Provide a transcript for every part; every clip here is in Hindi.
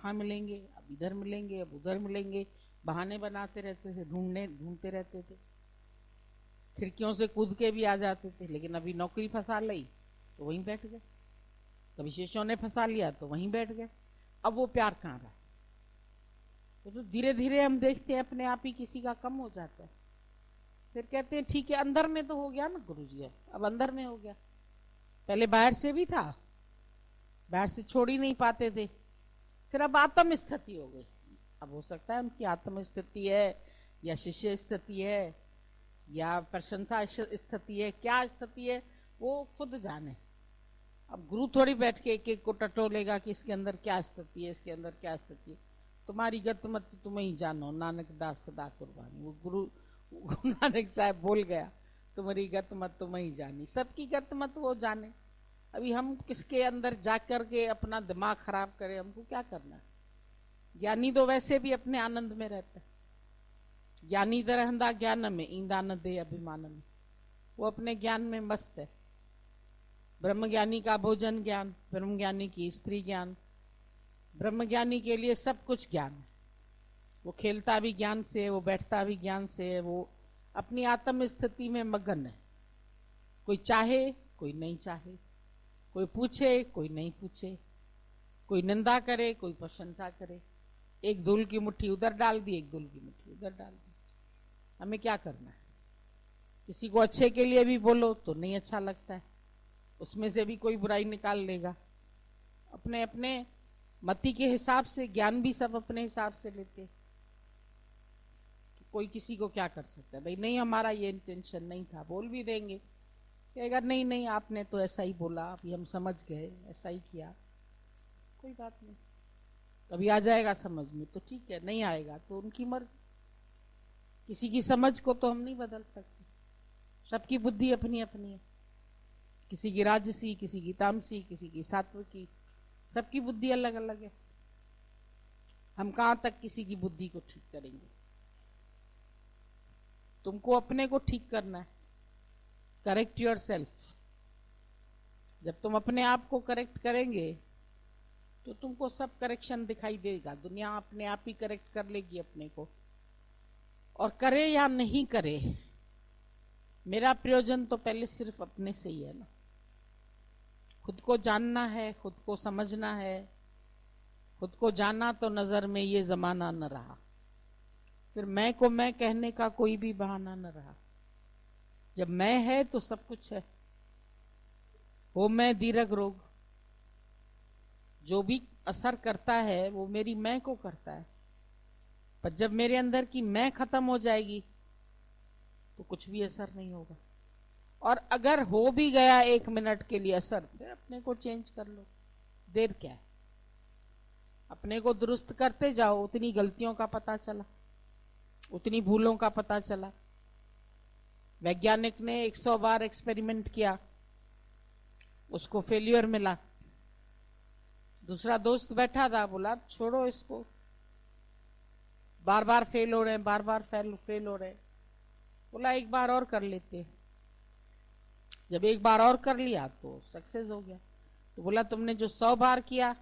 वहां मिलेंगे, अब इधर मिलेंगे, अब उधर मिलेंगे, बहाने बनाते रहते थे, ढूंढते रहते थे, खिड़कियों से कूद के भी आ जाते थे। लेकिन अभी नौकरी फंसा ली तो वहीं बैठ गए, कभी शिष्यों ने फंसा लिया तो वहीं बैठ गए। अब वो प्यार कहाँ रहा? तो धीरे धीरे हम देखते हैं अपने आप ही किसी का कम हो जाता है। फिर कहते हैं ठीक है, अंदर में तो हो गया ना गुरुजी, अब अंदर में हो गया, पहले बाहर से भी था, बाहर से छोड़ ही नहीं पाते थे, फिर अब आत्म स्थिति हो गई। अब हो सकता है उनकी आत्म स्थिति है या शिष्य स्थिति है या प्रशंसा स्थिति है, क्या स्थिति है वो खुद जाने। अब गुरु थोड़ी बैठ के एक एक को टटोलेगा कि इसके अंदर क्या स्थिति है, इसके अंदर क्या स्थिति है। तुम्हारी गत मत तुम ही जानो, नानक दास सदा कुर्बानी। वो गुरु नानक साहब बोल गया, तुम्हारी गत मत तुम ही जानी, सबकी गत मत वो जाने। अभी हम किसके अंदर जाकर के अपना दिमाग खराब करें, हमको क्या करना है? ज्ञानी तो वैसे भी अपने आनंद में रहता है। ज्ञानी दरहंदा ज्ञान में ईंदा न दे अभिमान में, वो अपने ज्ञान में मस्त है। ब्रह्मज्ञानी का भोजन ज्ञान, ब्रह्मज्ञानी की स्त्री ज्ञान, ब्रह्मज्ञानी के लिए सब कुछ ज्ञान है। वो खेलता भी ज्ञान से, वो बैठता भी ज्ञान से, वो अपनी आत्म स्थिति में मगन है। कोई चाहे कोई नहीं चाहे, कोई पूछे कोई नहीं पूछे, कोई निंदा करे कोई प्रशंसा करे, एक धूल की मुट्ठी उधर डाल दी, एक धूल की मुट्ठी उधर डाल दी। हमें क्या करना है? किसी को अच्छे के लिए भी बोलो तो नहीं अच्छा लगता है, उसमें से भी कोई बुराई निकाल लेगा। अपने अपने मति के हिसाब से ज्ञान भी सब अपने हिसाब से लेते, तो कोई किसी को क्या कर सकता है? भाई नहीं, हमारा ये इंटेंशन नहीं था, बोल भी देंगे, कहेगा नहीं नहीं आपने तो ऐसा ही बोला, अभी हम समझ गए, ऐसा ही किया, कोई बात नहीं। कभी आ जाएगा समझ में तो ठीक है, नहीं आएगा तो उनकी मर्जी। किसी की समझ को तो हम नहीं बदल सकते, सबकी बुद्धि अपनी अपनी है, किसी की राजसी, किसी की तामसी, किसी की सात्विकी, सबकी बुद्धि अलग अलग है। हम कहां तक किसी की बुद्धि को ठीक करेंगे? तुमको अपने को ठीक करना है, करेक्ट योर सेल्फ। जब तुम अपने आप को करेक्ट करेंगे तो तुमको सब करेक्शन दिखाई देगा, दुनिया अपने आप ही करेक्ट कर लेगी अपने को। और करे या नहीं करे, मेरा प्रयोजन तो पहले सिर्फ अपने से ही है ना। खुद को जानना है, खुद को समझना है। खुद को जाना तो नजर में ये जमाना न रहा, फिर मैं को मैं कहने का कोई भी बहाना न रहा। जब मैं है तो सब कुछ है। हो मैं दीर्घ रोग, जो भी असर करता है वो मेरी मैं को करता है। पर जब मेरे अंदर की मैं खत्म हो जाएगी तो कुछ भी असर नहीं होगा। और अगर हो भी गया 1 मिनट के लिए असर, फिर अपने को चेंज कर लो, देर क्या है? अपने को दुरुस्त करते जाओ, उतनी गलतियों का पता चला, उतनी भूलों का पता चला। वैज्ञानिक ने 100 बार एक्सपेरिमेंट किया, उसको फेलियर मिला। दूसरा दोस्त बैठा था, बोला छोड़ो इसको, बार बार फेल हो रहे हैं, बार बार फेल हो रहे हैं। बोला एक बार और कर लेते हैं। जब एक बार और कर लिया तो सक्सेस हो गया। तो बोला तुमने जो 100 बार किया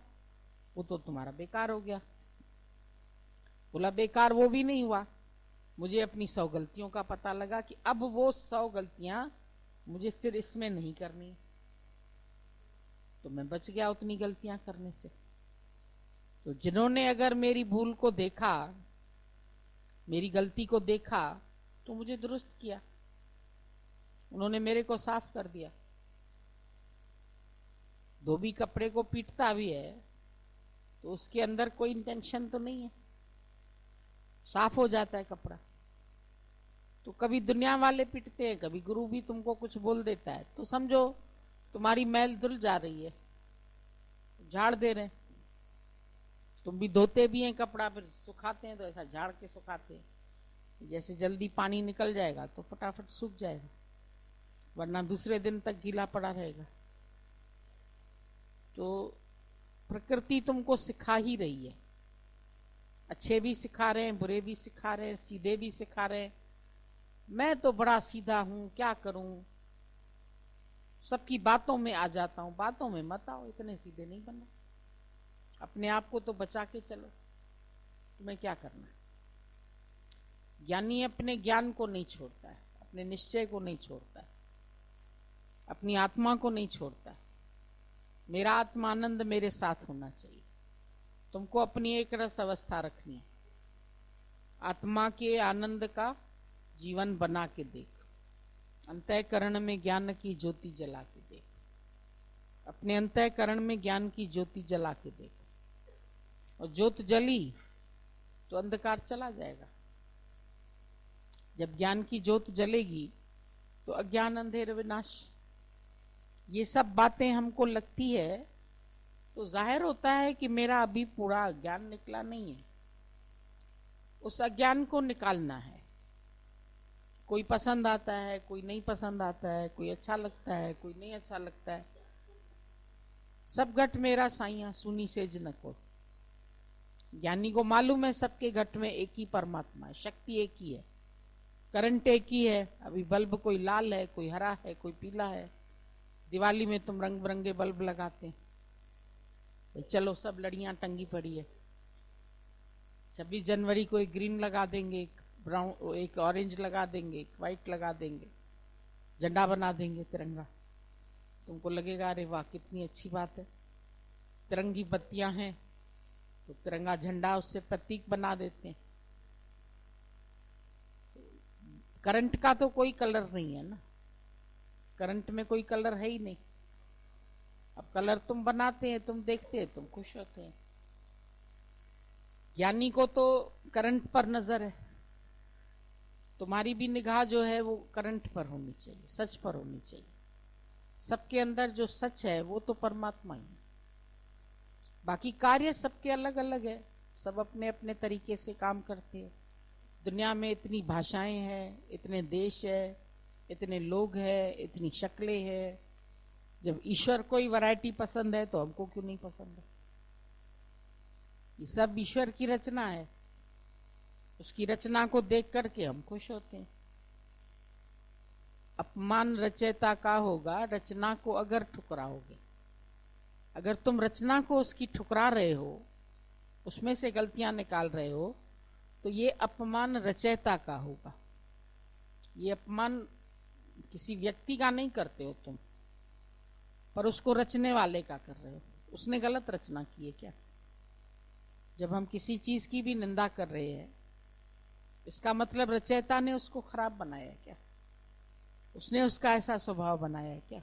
वो तो तुम्हारा बेकार हो गया। बोला बेकार वो भी नहीं हुआ, मुझे अपनी 100 गलतियों का पता लगा कि अब वो 100 गलतियां मुझे फिर इसमें नहीं करनी, तो मैं बच गया उतनी गलतियां करने से। तो जिन्होंने अगर मेरी भूल को देखा, मेरी गलती को देखा, तो मुझे दुरुस्त किया, उन्होंने मेरे को साफ कर दिया। धोबी कपड़े को पीटता भी है तो उसके अंदर कोई इंटेंशन तो नहीं है, साफ हो जाता है कपड़ा। तो कभी दुनिया वाले पीटते हैं, कभी गुरु भी तुमको कुछ बोल देता है, तो समझो तुम्हारी मैल धुल जा रही है, झाड़ दे रहे हैं। तुम भी धोते भी हैं कपड़ा, फिर सुखाते हैं तो ऐसा झाड़ के सुखाते हैं, जैसे जल्दी पानी निकल जाएगा तो फटाफट सूख जाएगा, वरना दूसरे दिन तक गीला पड़ा रहेगा। तो प्रकृति तुमको सिखा ही रही है, अच्छे भी सिखा रहे हैं, बुरे भी सिखा रहे हैं, सीधे भी सिखा रहे हैं। मैं तो बड़ा सीधा हूं, क्या करूं, सबकी बातों में आ जाता हूं। बातों में मत आओ, इतने सीधे नहीं बनना। अपने आप को तो बचा के चलो, तुम्हें क्या करना है। ज्ञानी अपने ज्ञान को नहीं छोड़ता है, अपने निश्चय को नहीं छोड़ता है, अपनी आत्मा को नहीं छोड़ता है। मेरा आत्मानंद मेरे साथ होना चाहिए। तुमको अपनी एक रस अवस्था रखनी है, आत्मा के आनंद का जीवन बना के देख, अंतःकरण में ज्ञान की ज्योति जला के देख, अपने अंतःकरण में ज्ञान की ज्योति जला के देख। और ज्योत जली तो अंधकार चला जाएगा। जब ज्ञान की ज्योत जलेगी तो अज्ञान अंधेर विनाश। ये सब बातें हमको लगती है तो जाहिर होता है कि मेरा अभी पूरा अज्ञान निकला नहीं है। उस अज्ञान को निकालना है। कोई पसंद आता है, कोई नहीं पसंद आता है, कोई अच्छा लगता है, कोई नहीं अच्छा लगता है। सब घट मेरा साइया सुनी सेज न को। ज्ञानी को मालूम है सबके घट में एक ही परमात्मा है, शक्ति एक ही है, करंट एक ही है। अभी बल्ब कोई लाल है, कोई हरा है, कोई पीला है। दिवाली में तुम रंग बिरंगे बल्ब लगाते हैं, चलो सब लड़ियां टंगी पड़ी है। 26 जनवरी को एक ग्रीन लगा देंगे, एक ब्राउन, एक ऑरेंज लगा देंगे, एक व्हाइट लगा देंगे, झंडा बना देंगे तिरंगा। तुमको लगेगा अरे वाह कितनी अच्छी बात है, तिरंगी बत्तियां हैं तो तिरंगा झंडा उससे प्रतीक बना देते हैं। करंट का तो कोई कलर नहीं है ना, करंट में कोई कलर है ही नहीं। अब कलर तुम बनाते हैं, तुम देखते हैं, तुम खुश होते हैं। ज्ञानी को तो करंट पर नजर है। तुम्हारी भी निगाह जो है वो करंट पर होनी चाहिए, सच पर होनी चाहिए। सबके अंदर जो सच है वो तो परमात्मा ही है। बाकी कार्य सबके अलग अलग है, सब अपने अपने तरीके से काम करते हैं। दुनिया में इतनी भाषाएं हैं, इतने देश है, इतने लोग हैं, इतनी शक्लें हैं। जब ईश्वर को ही वैरायटी पसंद है तो हमको क्यों नहीं पसंद है। ये सब ईश्वर की रचना है, उसकी रचना को देख करके हम खुश होते हैं। अपमान रचयिता का होगा, रचना को अगर ठुकराओगे। अगर तुम रचना को उसकी ठुकरा रहे हो, उसमें से गलतियां निकाल रहे हो, तो ये अपमान रचयिता का होगा। ये अपमान किसी व्यक्ति का नहीं करते हो तुम, पर उसको रचने वाले का कर रहे हो। उसने गलत रचना की है क्या? जब हम किसी चीज की भी निंदा कर रहे हैं, इसका मतलब रचयिता ने उसको खराब बनाया है क्या? उसने उसका ऐसा स्वभाव बनाया है क्या?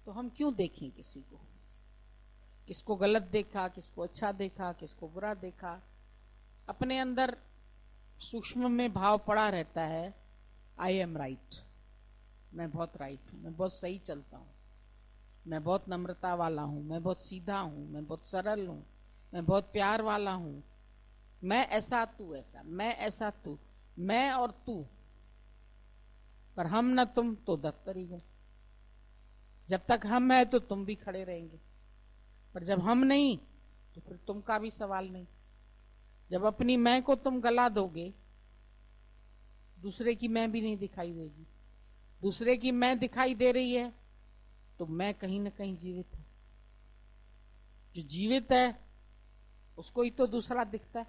तो हम क्यों देखें किसी को? किसको गलत देखा, किसको अच्छा देखा, किसको बुरा देखा। अपने अंदर सूक्ष्म में भाव पड़ा रहता है, आई एम राइट, मैं बहुत राइट हूं, मैं बहुत सही चलता हूं, मैं बहुत नम्रता वाला हूं, मैं बहुत सीधा हूं, मैं बहुत सरल हूं, मैं बहुत प्यार वाला हूं, मैं ऐसा तू ऐसा, मैं ऐसा तू, मैं और तू। पर हम न तुम तो दफ्तर ही गए। जब तक हम है तो तुम भी खड़े रहेंगे, पर जब हम नहीं तो फिर तुम का भी सवाल नहीं। जब अपनी मैं को तुम गला दोगे, दूसरे की मैं भी नहीं दिखाई देगी। दूसरे की मैं दिखाई दे रही है तो मैं कहीं ना कहीं जीवित है। जो जीवित है उसको ही तो दूसरा दिखता है।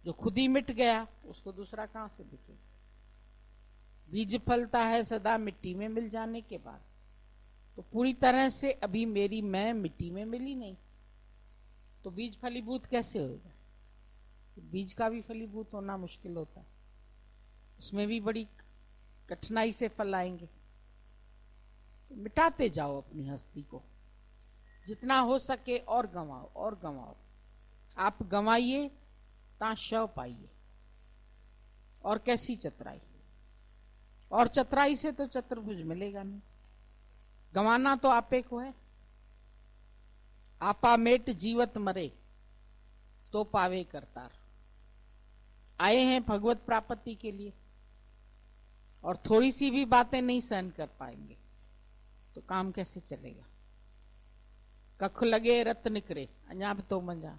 जो खुद ही मिट गया उसको दूसरा कहां से दिखेगा? बीज फलता है सदा मिट्टी में मिल जाने के बाद। तो पूरी तरह से अभी मेरी मैं मिट्टी में मिली नहीं, तो बीज फलीभूत कैसे होगा? तो बीज का भी फलीभूत होना मुश्किल होता है, उसमें भी बड़ी कठिनाई से फल आएंगे। तो मिटाते जाओ अपनी हस्ती को, जितना हो सके और गंवाओ और गंवाओ। आप गंवाइए ता शव पाइए। और कैसी चतुराई, और चतुराई से तो चतुर्भुज मिलेगा नहीं। गंवाना तो आपे को है। आपा मेट जीवत मरे तो पावे करतार। आए हैं भगवत प्राप्ति के लिए, और थोड़ी सी भी बातें नहीं सहन कर पाएंगे तो काम कैसे चलेगा? कख लगे रत निकरे अजाब तो मंजा।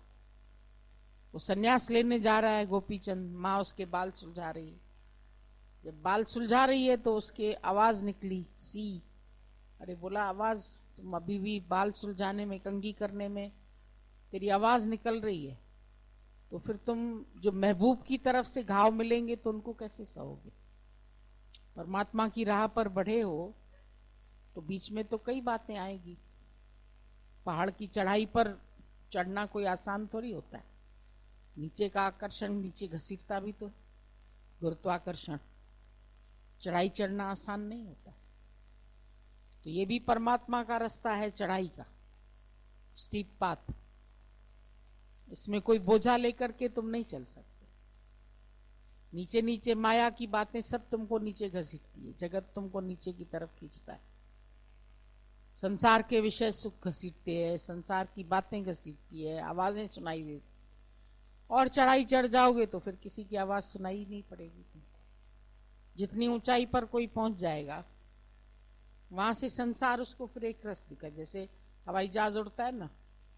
वो सन्यास लेने जा रहा है गोपीचंद, माँ उसके बाल सुलझा रही है। जब बाल सुलझा रही है तो उसके आवाज निकली सी। अरे बोला आवाज, तुम अभी भी बाल सुलझाने में, कंघी करने में तेरी आवाज निकल रही है, तो फिर तुम जो महबूब की तरफ से घाव मिलेंगे तो उनको कैसे सहोगे? परमात्मा की राह पर बढ़े हो तो बीच में तो कई बातें आएगी। पहाड़ की चढ़ाई पर चढ़ना कोई आसान थोड़ी होता है। नीचे का आकर्षण नीचे घसीटता भी तो है, गुरुत्वाकर्षण। चढ़ाई चढ़ना आसान नहीं होता। तो ये भी परमात्मा का रास्ता है, चढ़ाई का, स्टीप पाथ। इसमें कोई बोझा लेकर के तुम नहीं चल सकते। नीचे नीचे माया की बातें सब तुमको नीचे घसीटती है, जगत तुमको नीचे की तरफ खींचता है। संसार के विषय सुख घसीटते हैं, संसार की बातें घसीटती है, आवाजें सुनाई देती। और चढ़ाई चढ़ जाओगे तो फिर किसी की आवाज सुनाई नहीं पड़ेगी तुमको। जितनी ऊंचाई पर कोई पहुंच जाएगा वहां से संसार उसको फिर एक रस दिखा। जैसे हवाई जहाज उड़ता है ना,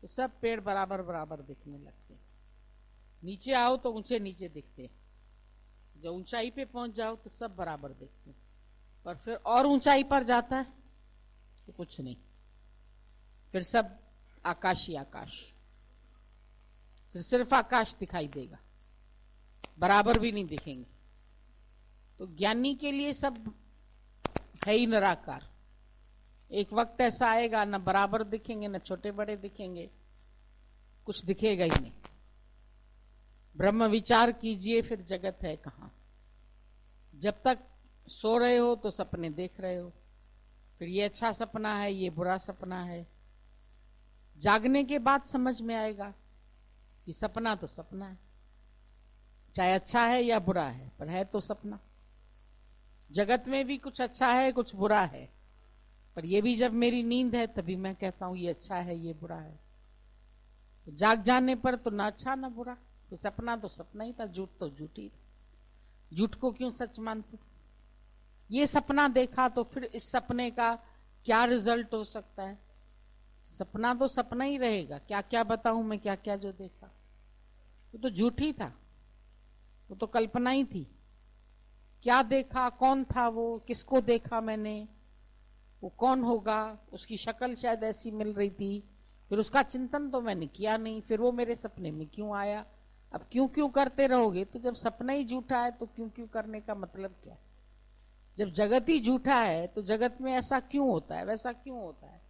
तो सब पेड़ बराबर बराबर दिखने लगते हैं। नीचे आओ तो ऊंचे नीचे दिखते हैं, जब ऊंचाई पे पहुंच जाओ तो सब बराबर दिखते हैं। पर फिर और ऊंचाई पर जाता है तो कुछ नहीं, फिर सब आकाश ही आकाश, फिर सिर्फ आकाश दिखाई देगा, बराबर भी नहीं दिखेंगे। तो ज्ञानी के लिए सब है ही निराकार। एक वक्त ऐसा आएगा न बराबर दिखेंगे, न छोटे बड़े दिखेंगे, कुछ दिखेगा ही नहीं। ब्रह्म विचार कीजिए, फिर जगत है कहां। जब तक सो रहे हो तो सपने देख रहे हो, फिर ये अच्छा सपना है, ये बुरा सपना है। जागने के बाद समझ में आएगा कि सपना तो सपना है, चाहे अच्छा है या बुरा है, पर है तो सपना। जगत में भी कुछ अच्छा है, कुछ बुरा है, पर ये भी जब मेरी नींद है तभी मैं कहता हूं ये अच्छा है, ये बुरा है। तो जाग जाने पर तो ना अच्छा ना बुरा, तो सपना तो सपना ही था, झूठ तो झूठ ही था। झूठ को क्यों सच मानते? ये सपना देखा तो फिर इस सपने का क्या रिजल्ट हो सकता है? सपना तो सपना ही रहेगा। क्या क्या बताऊं मैं, क्या क्या जो देखा वो तो झूठ ही था, वो तो कल्पना ही थी। क्या देखा, कौन था वो, किसको देखा मैंने, वो कौन होगा, उसकी शक्ल शायद ऐसी मिल रही थी, फिर उसका चिंतन तो मैंने किया नहीं, फिर वो मेरे सपने में क्यों आया? अब क्यों क्यों करते रहोगे? तो जब सपना ही झूठा है तो क्यों क्यों करने का मतलब क्या है? जब जगत ही झूठा है तो जगत में ऐसा क्यों होता है, वैसा क्यों होता है?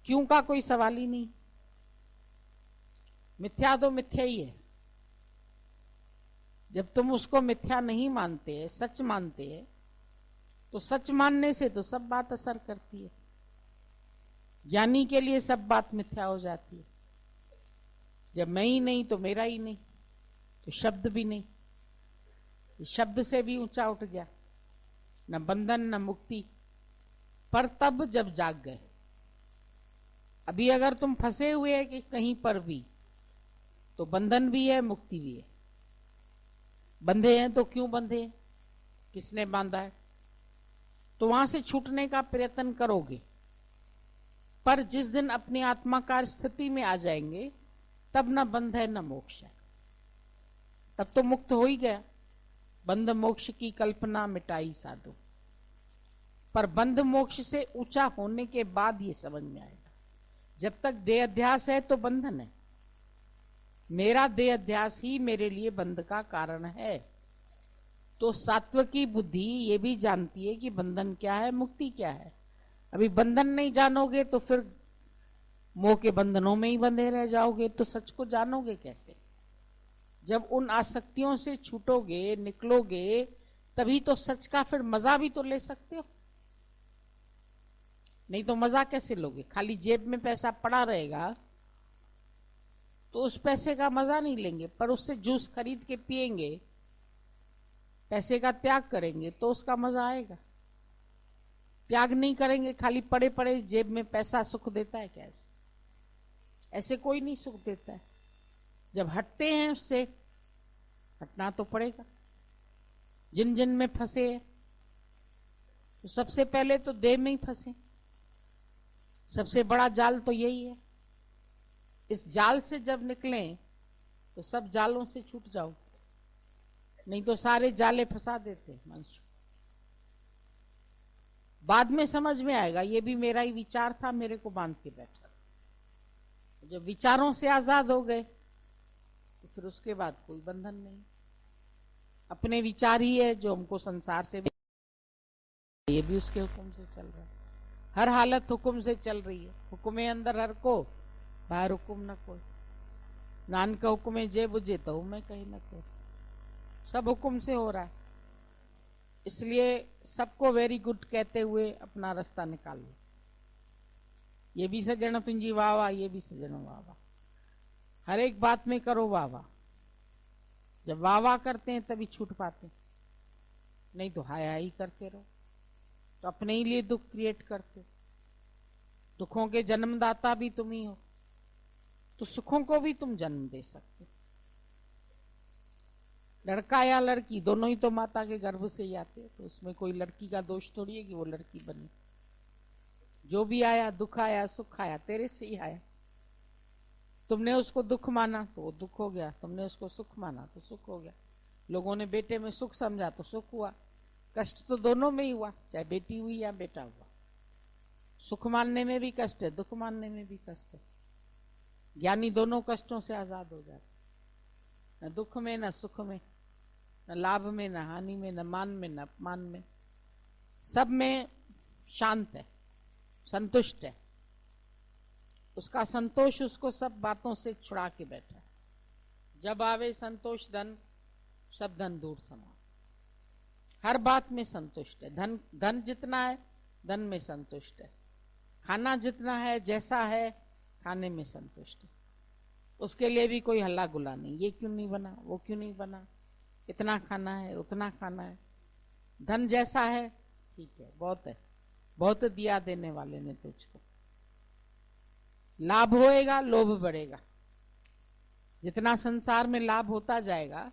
क्यों का कोई सवाल ही नहीं। मिथ्या तो मिथ्या ही है। जब तुम उसको मिथ्या नहीं मानते, सच मानते हैं, तो सच मानने से तो सब बात असर करती है। ज्ञानी के लिए सब बात मिथ्या हो जाती है। जब मैं ही नहीं तो मेरा ही नहीं, तो शब्द भी नहीं, शब्द से भी ऊंचा उठ गया, न बंधन न मुक्ति। पर तब जब जाग गए। अभी अगर तुम फंसे हुए हैं कि कहीं पर भी, तो बंधन भी है, मुक्ति भी है। बंधे हैं तो क्यों बंधे हैं, किसने बांधा है? तो वहां से छूटने का प्रयत्न करोगे, पर जिस दिन अपनी आत्माकार स्थिति में आ जाएंगे तब न बंध है न मोक्ष है, तब तो मुक्त हो ही गया। बंध मोक्ष की कल्पना मिटाई साधु। पर बंध मोक्ष से ऊंचा होने के बाद ये समझ में आएगा। जब तक देह अध्यास है तो बंधन है। मेरा देह अध्यास ही मेरे लिए बंध का कारण है। तो सात्विकी बुद्धि ये भी जानती है कि बंधन क्या है, मुक्ति क्या है। अभी बंधन नहीं जानोगे तो फिर मोह के बंधनों में ही बंधे रह जाओगे। तो सच को जानोगे कैसे? जब उन आसक्तियों से छूटोगे, निकलोगे, तभी तो सच का फिर मजा भी तो ले सकते हो। नहीं तो मजा कैसे लोगे? खाली जेब में पैसा पड़ा रहेगा तो उस पैसे का मजा नहीं लेंगे, पर उससे जूस खरीद के पिएंगे, पैसे का त्याग करेंगे तो उसका मजा आएगा। त्याग नहीं करेंगे, खाली पड़े पड़े जेब में पैसा सुख देता है? कैसे? ऐसे कोई नहीं सुख देता है। जब हटते हैं उससे, हटना तो पड़ेगा। जिन जिन में फंसे हैं तो सबसे पहले तो देह में ही फंसे। सबसे बड़ा जाल तो यही है। इस जाल से जब निकलें तो सब जालों से छूट जाओ, नहीं तो सारे जाले फंसा देते मनुष्य। बाद में समझ में आएगा ये भी मेरा ही विचार था, मेरे को बांध के बैठा। जब विचारों से आजाद हो गए तो फिर उसके बाद कोई बंधन नहीं। अपने विचार ही है जो हमको संसार से, ये भी उसके हुक्म से चल रहा है। हर हालत हुक्म से चल रही है। हुक्मे अंदर हर को, बाहर हुक्म न कोई। नानक हुक्मे जे बुझे तो मैं कहीं न कोई। सब हुक्म से हो रहा है। इसलिए सबको वेरी गुड कहते हुए अपना रास्ता निकाल लो। ये भी सजण तुंजी वाह वाह, ये भी सजण वाह वाह। हर एक बात में करो वाह वाह। जब वाह वाह करते हैं तभी छूट पाते, नहीं तो हाय हाय करते रहो तो अपने ही लिए दुख क्रिएट करते। दुखों के जन्मदाता भी तुम ही हो, तो सुखों को भी तुम जन्म दे सकते। लड़का या लड़की दोनों ही तो माता के गर्भ से ही आते, तो उसमें कोई लड़की का दोष थोड़ी है कि वो लड़की बनी। जो भी आया, दुख आया सुख आया, तेरे से ही आया। तुमने उसको दुख माना तो वो दुख हो गया, तुमने उसको सुख माना तो सुख हो गया। लोगों ने बेटे में सुख समझा तो सुख हुआ। कष्ट तो दोनों में ही हुआ, चाहे बेटी हुई या बेटा हुआ। सुख मानने में भी कष्ट है, दुख मानने में भी कष्ट है। ज्ञानी दोनों कष्टों से आजाद हो जाते, न दुख में न सुख में, न लाभ में न हानि में, न मान में न अपमान में। सब में शांत है, संतुष्ट है। उसका संतोष उसको सब बातों से छुड़ा के बैठा है। जब आवे संतोष धन, सब धन दूर समा। हर बात में संतुष्ट है। धन जितना है धन में संतुष्ट है। खाना जितना है जैसा है खाने में संतुष्ट है। उसके लिए भी कोई हल्ला गुला नहीं, ये क्यों नहीं बना, वो क्यों नहीं बना, इतना खाना है उतना खाना है। धन जैसा है ठीक है, बहुत है, बहुत दिया देने वाले ने तुझको। लाभ होएगा लोभ बढ़ेगा। जितना संसार में लाभ होता जाएगा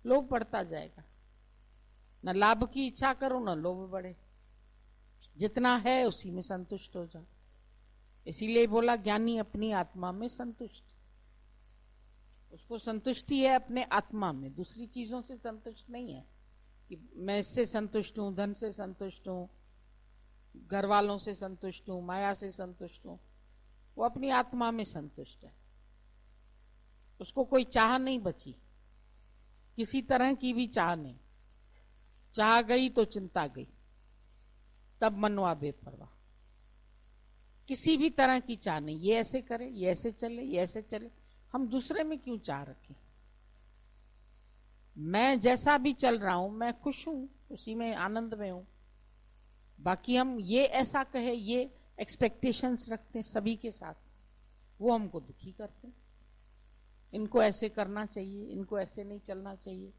लोभ बढ़ता जाएगा। न लाभ की इच्छा करो न लोभ बढ़े। जितना है उसी में संतुष्ट हो जाओ। इसीलिए बोला ज्ञानी अपनी आत्मा में संतुष्ट। उसको संतुष्टि है अपने आत्मा में, दूसरी चीजों से संतुष्ट नहीं है कि मैं इससे संतुष्ट हूं, धन से संतुष्ट हूं, घर वालों से संतुष्ट हूं, माया से संतुष्ट हूं। वो अपनी आत्मा में संतुष्ट है। उसको कोई चाह नहीं बची, किसी तरह की भी चाह नहीं। चाह गई तो चिंता गई, तब मनवा बेपरवाह। किसी भी तरह की चाह नहीं, ये ऐसे करे, ये ऐसे चले, ये ऐसे चले। हम दूसरे में क्यों चाह रखें? मैं जैसा भी चल रहा हूं मैं खुश हूं, उसी में आनंद में हूं। बाकी हम ये ऐसा कहे, ये एक्सपेक्टेशंस रखते हैं सभी के साथ, वो हमको दुखी करते हैं। इनको ऐसे करना चाहिए, इनको ऐसे नहीं चलना चाहिए।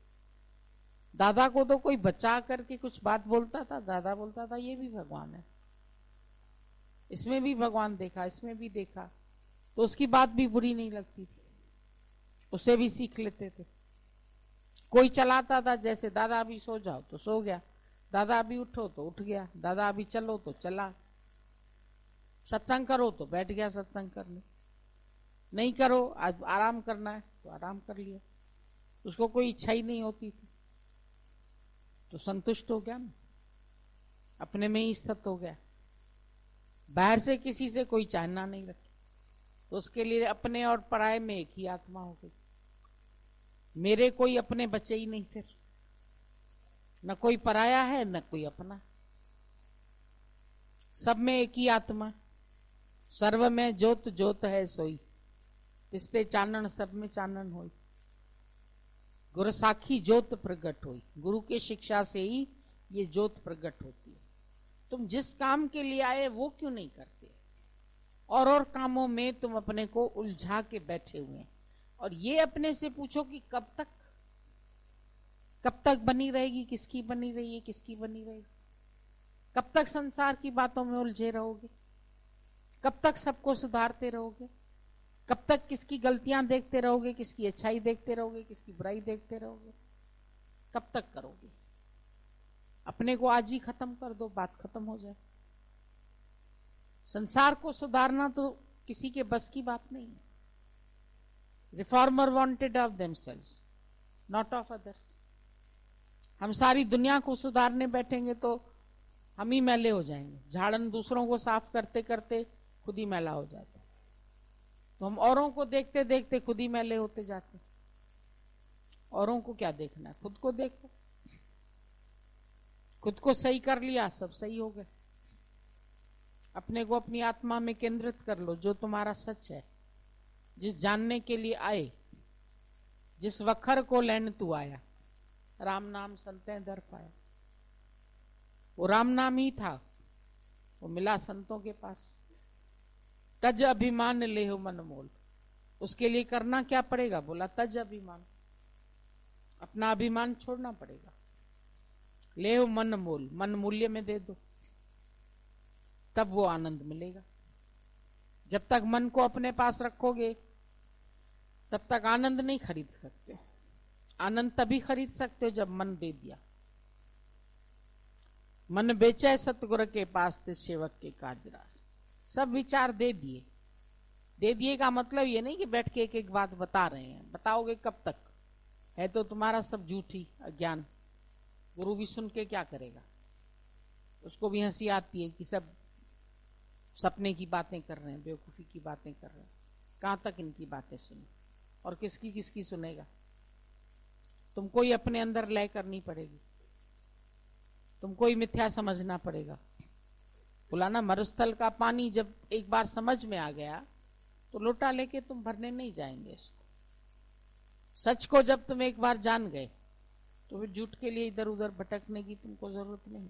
दादा को तो कोई बचा करके कुछ बात बोलता था, दादा बोलता था ये भी भगवान है, इसमें भी भगवान देखा, इसमें भी देखा, तो उसकी बात भी बुरी नहीं लगती थी, उसे भी सीख लेते थे। कोई चलाता था जैसे, दादा अभी सो जाओ तो सो गया, दादा अभी उठो तो उठ गया, दादा अभी चलो तो चला, सत्संग करो तो बैठ गया सत्संग करने, नहीं करो आज आराम करना है तो आराम कर लिया। उसको कोई इच्छा ही नहीं होती थी, तो संतुष्ट हो गया ना, अपने में ही स्थित हो गया। बाहर से किसी से कोई चाहना नहीं रखी, तो उसके लिए अपने और पराये में एक ही आत्मा हो गई। मेरे कोई अपने बचे ही नहीं, फिर न कोई पराया है न कोई अपना, सब में एक ही आत्मा। सर्व में ज्योत ज्योत है सोई, तिस्ते चानन सब में चानन होई। गुरु साखी ज्योत प्रकट हुई। गुरु की शिक्षा से ही ये ज्योत प्रकट होती है। तुम जिस काम के लिए आए वो क्यों नहीं करते, और कामों में तुम अपने को उलझा के बैठे हुए हैं। और ये अपने से पूछो कि कब तक बनी रहेगी, किसकी बनी रही है, किसकी बनी रहेगी? कब तक संसार की बातों में उलझे रहोगे? कब तक सबको सुधारते रहोगे? कब तक किसकी गलतियां देखते रहोगे, किसकी अच्छाई देखते रहोगे, किसकी बुराई देखते रहोगे? कब तक करोगे? अपने को आज ही खत्म कर दो, बात खत्म हो जाए। संसार को सुधारना तो किसी के बस की बात नहीं है। Reformer wanted of themselves, not of others. हम सारी दुनिया को सुधारने बैठेंगे तो हम ही मैले हो जाएंगे। झाड़न दूसरों को साफ करते करते खुद ही मैला हो जाता है। तो हम औरों को देखते देखते खुद ही मैले होते जाते। औरों को क्या देखना है, खुद को देखो। खुद को सही कर लिया, सब सही हो गए। अपने को अपनी आत्मा में केंद्रित कर लो, जो तुम्हारा सच है, जिस जानने के लिए आए, जिस वखर को लैन तू आया, राम नाम संतें दर पाया। वो राम नाम ही था, वो मिला संतों के पास। तज अभिमान ले हो मन मोल। उसके लिए करना क्या पड़ेगा? बोला तज अभिमान, अपना अभिमान छोड़ना पड़ेगा। ले हो मन मोल, मन मूल्य में दे दो, तब वो आनंद मिलेगा। जब तक मन को अपने पास रखोगे तब तक आनंद नहीं खरीद सकते। आनंद तभी खरीद सकते हो जब मन दे दिया। मन बेचे सतगुरु के पास ते सेवक के काजरास। सब विचार दे दिए। दे दिए का मतलब ये नहीं कि बैठ के एक एक बात बता रहे हैं। बताओगे कब तक? है तो तुम्हारा सब झूठी अज्ञान। गुरु भी सुन के क्या करेगा? उसको भी हंसी आती है कि सब सपने की बातें कर रहे हैं, बेवकूफी की बातें कर रहे हैं। कहां तक इनकी बातें सुने? और किसकी किसकी सुनेगा? तुमको ही अपने अंदर लय करनी पड़ेगी, तुमको ही मिथ्या समझना पड़ेगा। बोला ना, मरुस्थल का पानी जब एक बार समझ में आ गया तो लोटा लेके तुम भरने नहीं जाएंगे इसको। सच को जब तुम एक बार जान गए तो फिर झूठ के लिए इधर उधर भटकने की तुमको जरूरत नहीं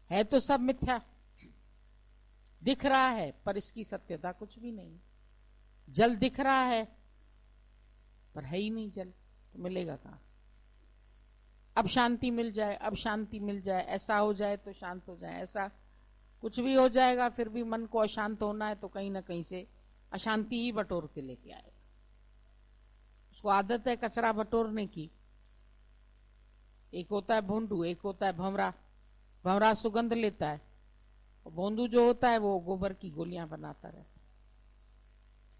है। तो सब मिथ्या दिख रहा है, पर इसकी सत्यता कुछ भी नहीं। जल दिख रहा है पर है ही नहीं जल, तो मिलेगा कहां से? अब शांति मिल जाए, अब शांति मिल जाए, ऐसा हो जाए तो शांत हो जाए, ऐसा कुछ भी हो जाएगा, फिर भी मन को अशांत होना है तो कहीं ना कहीं से अशांति ही बटोर के लेके आएगा। उसको आदत है कचरा बटोरने की। एक होता है भोंदू, एक होता है भंवरा। भंवरा सुगंध लेता है और भोंदू जो होता है वो गोबर की गोलियां बनाता रहता है।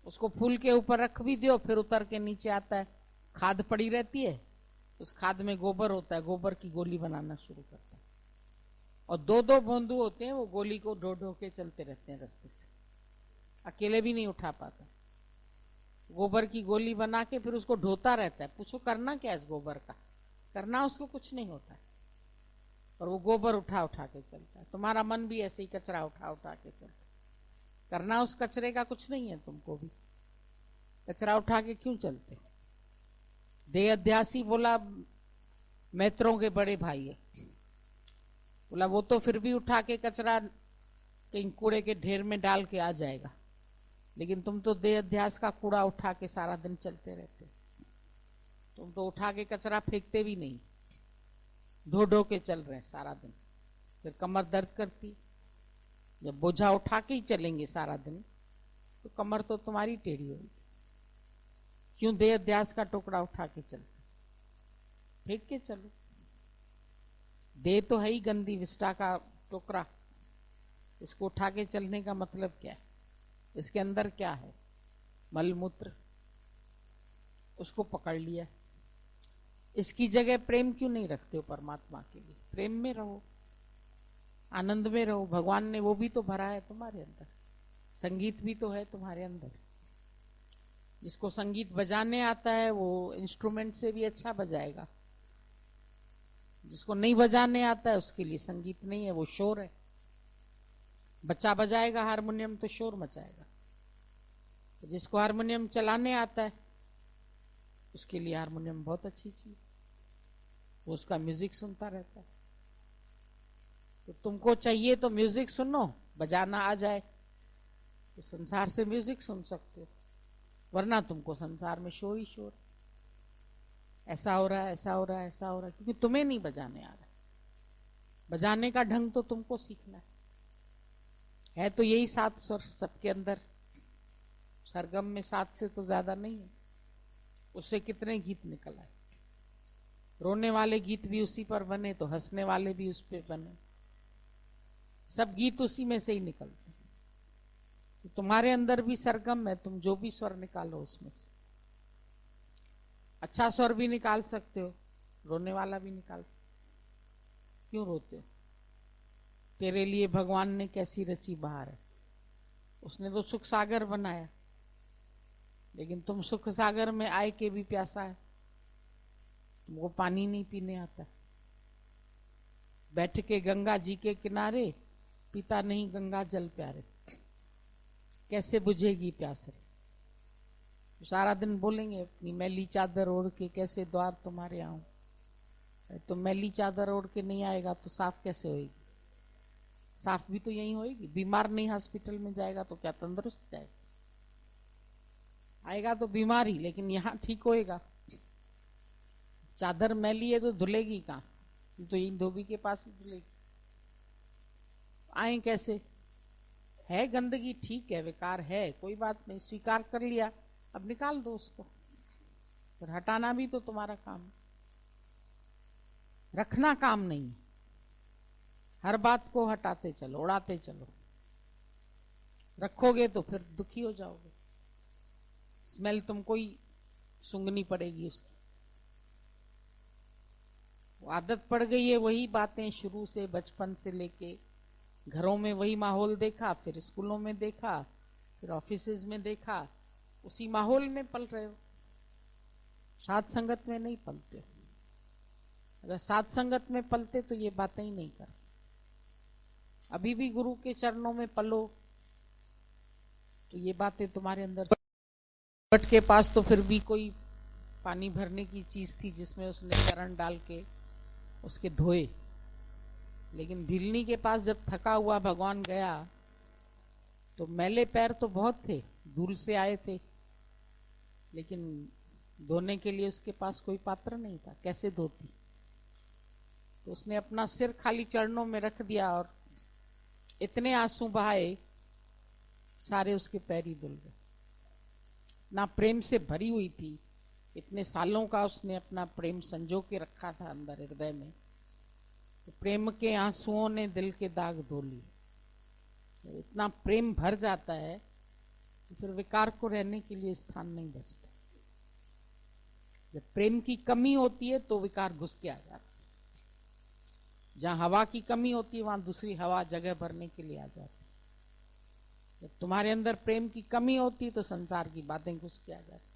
उसको फूल के ऊपर रख भी दो, फिर उतर के नीचे आता है, खाद पड़ी रहती है, उस खाद में गोबर होता है, गोबर की गोली बनाना शुरू करता है। और दो दो भोंदू होते हैं, वो गोली को ढो ढो के चलते रहते हैं रास्ते से, अकेले भी नहीं उठा पाता। गोबर की गोली बना के फिर उसको ढोता रहता है। पूछो करना क्या है इस गोबर का? करना उसको कुछ नहीं होता है, और वो गोबर उठा उठा के चलता है। तुम्हारा मन भी ऐसे ही कचरा उठा उठा के चलता है। करना उस कचरे का कुछ नहीं है, तुमको भी कचरा उठा के क्यों चलते? देह अध्यासी बोला मैत्रों के बड़े भाई है। बोला वो तो फिर भी उठा के कचरा कहीं कूड़े के ढेर में डाल के आ जाएगा, लेकिन तुम तो देह अध्यास का कूड़ा उठा के सारा दिन चलते रहते। तुम तो उठा के कचरा फेंकते भी नहीं, ढो ढो के चल रहे सारा दिन। फिर कमर दर्द करती। जब बोझा उठा के ही चलेंगे सारा दिन तो कमर तो तुम्हारी टेढ़ी होगी। क्यों देह अध्यास का टुकड़ा उठा के चलते? फेंक के चलो। देह तो है ही गंदी विष्ठा का टुकड़ा, इसको उठा के चलने का मतलब क्या है? इसके अंदर क्या है? मलमूत्र। उसको पकड़ लिया। इसकी जगह प्रेम क्यों नहीं रखते हो परमात्मा के लिए? प्रेम में रहो, आनंद में रहो। भगवान ने वो भी तो भरा है तुम्हारे अंदर, संगीत भी तो है तुम्हारे अंदर। जिसको संगीत बजाने आता है वो इंस्ट्रूमेंट से भी अच्छा बजाएगा। जिसको नहीं बजाने आता है उसके लिए संगीत नहीं है, वो शोर है। बच्चा बजाएगा हारमोनियम तो शोर मचाएगा। तो जिसको हारमोनियम चलाने आता है उसके लिए हारमोनियम बहुत अच्छी चीज, वो उसका म्यूजिक सुनता रहता है। तो तुमको चाहिए तो म्यूजिक सुनो, बजाना आ जाए तो संसार से म्यूजिक सुन सकते हो, वरना तुमको संसार में शोर ही शोर। ऐसा हो रहा है, ऐसा हो रहा है, ऐसा हो रहा है, क्योंकि तुम्हें नहीं बजाने आ रहा। बजाने का ढंग तो तुमको सीखना है तो यही 7 स्वर सबके अंदर। सरगम में 7 से तो ज्यादा नहीं है। उससे कितने गीत निकल आए। रोने वाले गीत भी उसी पर बने तो हंसने वाले भी उस पर बने। सब गीत उसी में से ही निकलते हैं। तो तुम्हारे अंदर भी सरगम है, तुम जो भी स्वर निकालो उसमें से। अच्छा स्वर भी निकाल सकते हो, रोने वाला भी निकाल सकते हो। क्यों रोते हो? तेरे लिए भगवान ने कैसी रची बहार है, उसने तो सुख सागर बनाया, लेकिन तुम सुख सागर में आए के भी प्यासा है, तुमको पानी नहीं पीने आता। बैठ के गंगा जी के किनारे पीता नहीं गंगा जल प्यारे, कैसे बुझेगी प्यास रे। सारा दिन बोलेंगे अपनी मैली चादर ओढ़ के कैसे द्वार तुम्हारे आऊं। तो मैली चादर ओढ़ के नहीं आएगा तो साफ कैसे होएगी? साफ भी तो यही होएगी। बीमार नहीं हॉस्पिटल में जाएगा तो क्या तंदुरुस्त जाएगा? आएगा तो बीमारी, लेकिन यहाँ ठीक होएगा। चादर मैली है तो धुलेगी कहाँ? तो इन धोबी के पास ही धुलेगी। आए कैसे? है गंदगी, ठीक है, विकार है, कोई बात नहीं, स्वीकार कर लिया, अब निकाल दो उसको। फिर हटाना भी तो तुम्हारा काम है, रखना काम नहीं है। हर बात को हटाते चलो, उड़ाते चलो। रखोगे तो फिर दुखी हो जाओगे, स्मेल तुमको ही सूंघनी पड़ेगी उसकी। वो आदत पड़ गई है, वही बातें शुरू से, बचपन से लेके घरों में वही माहौल देखा, फिर स्कूलों में देखा, फिर ऑफिसेज में देखा, उसी माहौल में पल रहे हो। साथ संगत में नहीं पलते हो। अगर साथ संगत में पलते तो ये बातें ही नहीं करते। अभी भी गुरु के चरणों में पलो तो ये बातें तुम्हारे अंदर। भट के पास तो फिर भी कोई पानी भरने की चीज थी जिसमें उसने चरण डाल के उसके धोए, लेकिन भिलनी के पास जब थका हुआ भगवान गया तो मैले पैर तो बहुत थे, दूर से आए थे, लेकिन धोने के लिए उसके पास कोई पात्र नहीं था। कैसे धोती? तो उसने अपना सिर खाली चरणों में रख दिया और इतने आंसू बहाए, सारे उसके पैर ही धुल गए। ना प्रेम से भरी हुई थी, इतने सालों का उसने अपना प्रेम संजो के रखा था अंदर हृदय में, तो प्रेम के आंसुओं ने दिल के दाग धो लिए। तो इतना प्रेम भर जाता है तो फिर विकार को रहने के लिए स्थान नहीं बचता। जब प्रेम की कमी होती है तो विकार घुस के आ जाता है। जहां हवा की कमी होती है वहां दूसरी हवा जगह भरने के लिए आ जाती है। जब तुम्हारे अंदर प्रेम की कमी होती है तो संसार की बातें घुस के आ जाती।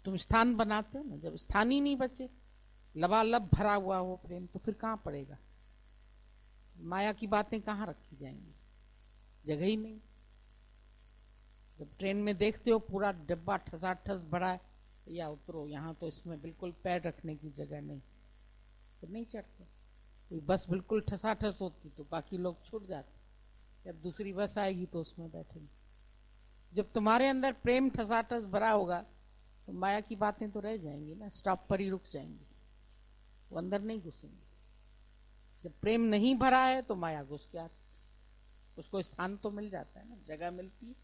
तुम स्थान बनाते हो ना, जब स्थान ही नहीं बचे, लबालब भरा हुआ वो प्रेम, तो फिर कहां पड़ेगा? माया की बातें कहां रखी जाएंगी? जगह ही नहीं। जब ट्रेन में देखते हो पूरा डिब्बा ठसाठस भरा है, या उतरो, यहाँ तो इसमें बिल्कुल पैर रखने की जगह नहीं, तो नहीं चढ़ते। कोई बस बिल्कुल ठसाठस होती तो बाकी लोग छूट जाते, जब दूसरी बस आएगी तो उसमें बैठेंगे। जब तुम्हारे अंदर प्रेम ठसाठस भरा होगा तो माया की बातें तो रह जाएंगी ना, स्टॉप पर ही रुक जाएंगी, वो अंदर नहीं घुसेंगे। जब प्रेम नहीं भरा है तो माया घुस के आती, उसको स्थान तो मिल जाता है ना, जगह मिलती है।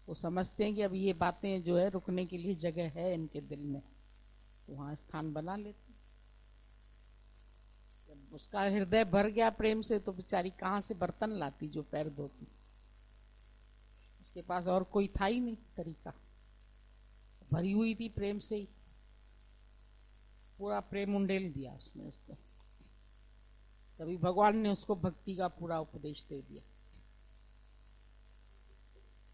वो समझते हैं कि अब ये बातें जो है रुकने के लिए जगह है इनके दिल में, तो वहां स्थान बना लेते। जब उसका हृदय भर गया प्रेम से तो बेचारी कहां से बर्तन लाती जो पैर धोती? उसके पास और कोई था ही नहीं तरीका, भरी हुई थी प्रेम से ही, पूरा प्रेम उंडेल दिया उसने उसको। तभी भगवान ने उसको भक्ति का पूरा उपदेश दे दिया।